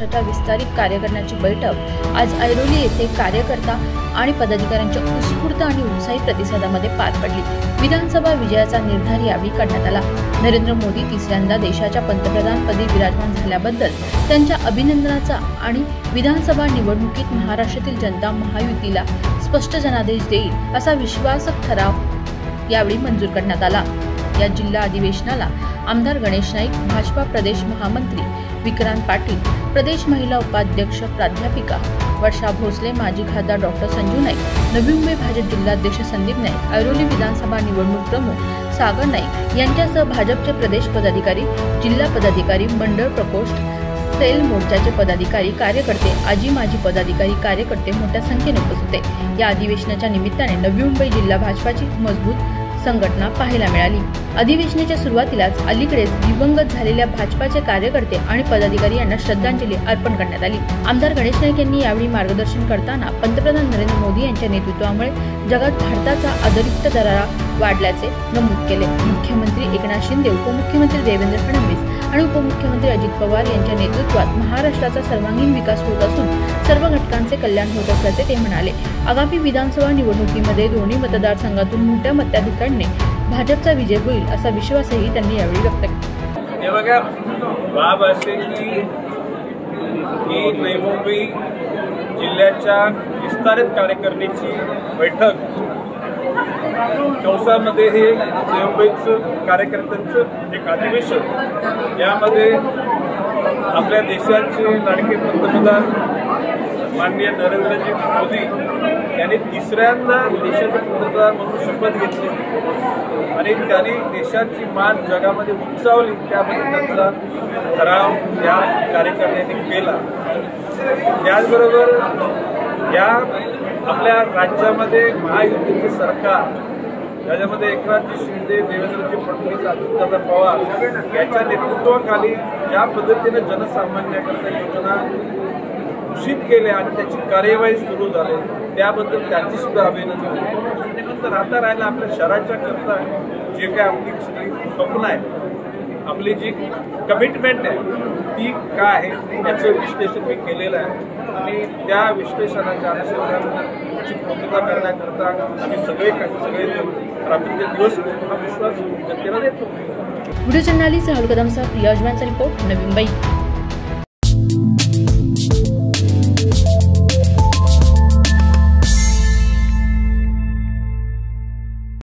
महाराष्ट्राचा विस्तारित कार्यकारिणीची बैठक आज ऐरोली येथे कार्यकर्ता आणि पदाधिकाऱ्यांच्या उत्स्फूर्त आणि उत्साही प्रतिसादामध्ये पार पडली। विधानसभा विजयाचा निर्धार यावेळी करण्यात आला। नरेंद्र मोदी तिसऱ्यांदा देशाच्या पंतप्रधानपदी विराजमान झाल्याबद्दल त्यांच्या अभिनंदनाचा आणि विधानसभा निवडणुकीत महाराष्ट्रातील जनता महायुतीला स्पष्ट जनादेश देईल असा विश्वासक ठराव यावेळी मंजूर करण्यात आला। या जिल्हा अधिवेशनाला आमदार गणेश नाईक, भाजपा प्रदेश महामंत्री विक्रांत पाटील, प्रदेश महिला उपाध्यक्ष प्राध्यापिका वर्षा भोसले, माजी खासदार डॉक्टर संजू नाईक, नवी मुंबई भाजप जिल्हाध्यक्ष संदीप नाईक, ऐरोली विधानसभा निवडणूक प्रमुख सागर नाईक यांच्यासह भाजपचे प्रदेश पदाधिकारी, जिल्हा पदाधिकारी, मंडळ प्रकोष्ठ, सेल मोर्चाचे पदाधिकारी, कार्यकर्ते, आजी माजी पदाधिकारी, कार्यकर्ते मोठ्या संख्येने उपस्थित होते। या अधिवेशनाच्या निमित्ताने नवी मुंबई जिल्हा भाजपाची मजबूत संघटना पाहायला मिळाली। अधिवेशनाच्या सुरुवातीलाच अलीकडेच दिवंगत झालेल्या भाजपाचे कार्यकर्ते आणि पदाधिकारी यांना श्रद्धांजली अर्पण करण्यात आली। आमदार गणेश नाईक यांनी यावेळी मार्गदर्शन करताना पंतप्रधान नरेंद्र मोदी यांच्या नेतृत्वामुळे जगात भारताचा आदरयुक्त दरारा वाढल्याचे नमूद केले। मुख्यमंत्री एकनाथ शिंदे, उपमुख्यमंत्री देवेंद्र फडणवीस आणि उपमुख्यमंत्री अजित पवार यांच्या नेतृत्वात महाराष्ट्राचा सर्वांगीण विकास होत असून सर्व घटकांचे कल्याण होत असल्याचे ते म्हणाले। आगामी विधानसभा निवडणुकीमध्ये दोन्ही मतदारसंघातून मोठ्या मताधिक्याने भाजपचा विजय होईल असा विश्वासही त्यांनी यावेळी व्यक्त केला। हे बघा, बाब असे की नवी मुंबई जिल्ह्याच्या विस्तारित कार्यकारिणीची बैठक चौसामध्ये हे नवी मुंबईचं कार्यकर्त्यांचं एक अधिवेशन, यामध्ये आपल्या देशाचे लाडके पंतप्रधान माननीय नरेंद्रजी मोदी यांनी तिसऱ्यांदा देशाचे पंतप्रधान म्हणून शपथ घेतली आणि त्यांनी देशाची मान जगामध्ये उंचावली, त्यामध्ये त्यांचा ठराव या कार्यकर्त्यांनी केला। त्याचबरोबर या आपल्या राज्यामध्ये महायुतीचे सरकार, त्याच्यामध्ये एकनाथजी शिंदे, देवेंद्रजी फडणवीस, अजितदादा पवार यांच्या नेतृत्वाखाली ज्या पद्धतीने जनसामान्यांकरता योजना घोषित केल्या आणि त्याची कार्यवाही सुरू झाली, त्याबद्दल त्यांची सुद्धा अभिनंदन। त्यानंतर आता राहिला आपल्या शहराच्या करता जे काय आपली सगळी स्वप्न आहे, आपली जी कमिटमेंट आहे ती काय आहे याचं विश्लेषण मी केलेलं आहे आणि त्या विश्लेषणाच्या अनुषंगाने पूर्तता करण्याकरता आम्ही सगळे रात्रीचे दिवस हा विश्वास जनतेला देतो। व्हिडिओ जर्नलिस्ट राहुल कदमचा प्रिया अजवानचा रिपोर्ट, नवी मुंबई।